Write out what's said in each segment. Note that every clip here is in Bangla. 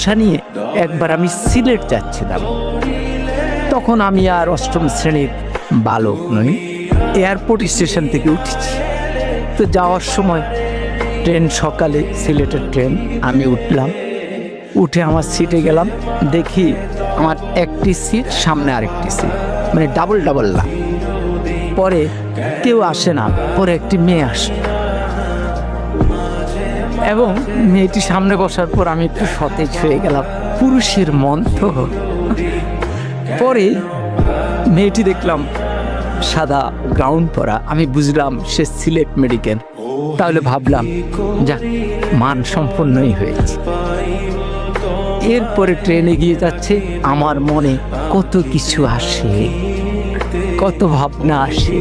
বাসা নিয়ে একবার আমি সিলেট যাচ্ছিলাম। তখন আমি আর অষ্টম শ্রেণীর বালক নই, এয়ারপোর্ট স্টেশন থেকে উঠেছি। তো যাওয়ার সময় ট্রেন, সকালে সিলেটের ট্রেন, আমি উঠলাম। উঠে আমার সিটে গেলাম, দেখি আমার একটি সিট, সামনে আরেকটি সিট, মানে ডাবল ডাবল না। পরে কেউ আসে না, পরে একটি মেয়ে আসে এবং মেয়েটি সামনে বসার পর আমি একটু সতেজ হয়ে গেলাম। পুরুষের মন তো। পরে মেয়েটি দেখলাম সাদা গাউন পরা, আমি বুঝলাম সে সিলেট মেডিকেল। তাহলে ভাবলাম যাক, মান সম্পন্নই হয়েছে। এরপরে ট্রেন এগিয়ে যাচ্ছে, আমার মনে কত কিছু আসে, কত ভাবনা আসে,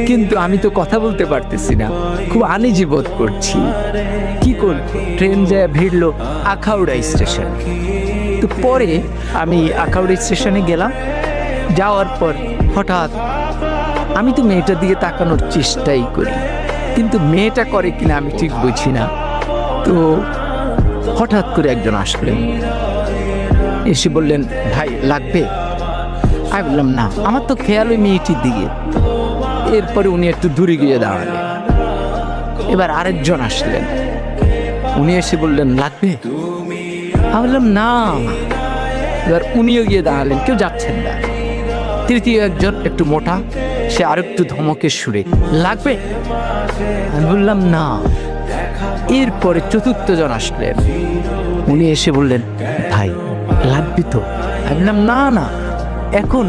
কিন্তু আমি তো কথা বলতে পারতেছি না, খুব আনইজি বোধ করছি। কি করব? ট্রেন যায় ভিড়লো আখাউড়া স্টেশন। তো পরে আমি আখাউড়া স্টেশনে গেলাম। যাওয়ার পর হঠাৎ আমি তো মেয়েটার দিকে তাকানোর চেষ্টাই করি, কিন্তু মেয়েটা করে কিনা আমি ঠিক বুঝি না। তো হঠাৎ করে একজন আসলেন, এসে বললেন, ভাই লাগবে? আমি বললাম না, আমার তো খেয়াল ওই মেয়েটির দিকে। এরপরে উনি একটু দূরে গিয়ে দাঁড়ালেন। এবার আরেকজন আসলেন, উনি এসে বললেন লাগবে? আমি বললাম না। এবার উনিও গিয়ে দাঁড়ালেন, কেউ যাচ্ছেন না। তৃতীয় একজন একটু মোটা, সে আর একটু ধমকের সুরে, লাগবে? আমি বললাম না। এরপরে চতুর্থ জন আসলেন, উনি এসে বললেন, ভাই লাগবে তো? আমি বললাম না না। এখন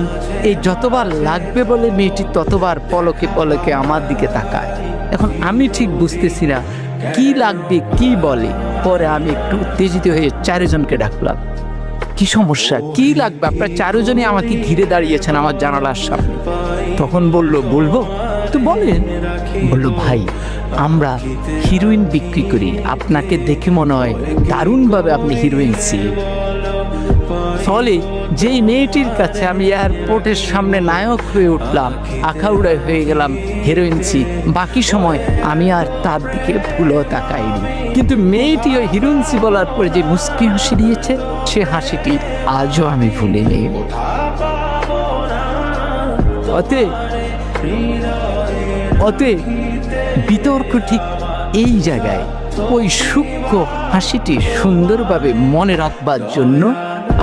এই যতবার লাগবে বলে মেয়েটি ততবার পলকে পলকে আমার দিকে তাকায়। এখন আমি ঠিক বুঝতেছি না কি লাগবে, কি বলে। পরে আমি একটু উত্তেজিত হয়ে চারজনকে ডাকলাম, কি সমস্যা, কি লাগবে? আপনারা চারজনই আমাকে ঘিরে দাঁড়িয়েছেন আমার জানালার সামনে। তখন বলবো তো বলেন। বলল, ভাই আমরা হিরোইন বিক্রি করি, আপনাকে দেখে মনে হয় দারুণভাবে আপনি হিরোইন ছিল। ফলে যেই মেয়েটির কাছে আমি এয়ারপোর্টের সামনে নায়ক হয়ে উঠলাম, আখাউড়ায় হয়ে গেলাম হিরোইনসি, বাকি সময় আমি আর তার দিকে ভুলও তাকাইনি। কিন্তু মেয়েটি ওই হিরোইনসি বলার পরে যে মুচকি হাসি দিয়েছে, সে হাসিটি আজও আমি ভুলিনি। অতএব বিতর্ক ঠিক এই জায়গায়। ওই সূক্ষ্ম হাসিটি সুন্দরভাবে মনে রাখবার জন্য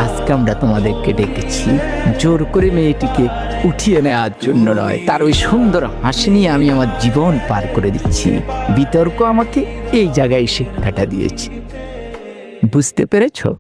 আজকে আমরা তোমাদেরকে ডেকেছি, জোর করে মেয়েটিকে উঠিয়ে নেওয়ার জন্য নয়। তার ওই সুন্দর হাসি নিয়ে আমি আমার জীবন পার করে দিচ্ছি। বিতর্ক আমাকে এই জায়গায় শিক্ষাটা দিয়েছে। বুঝতে পেরেছ?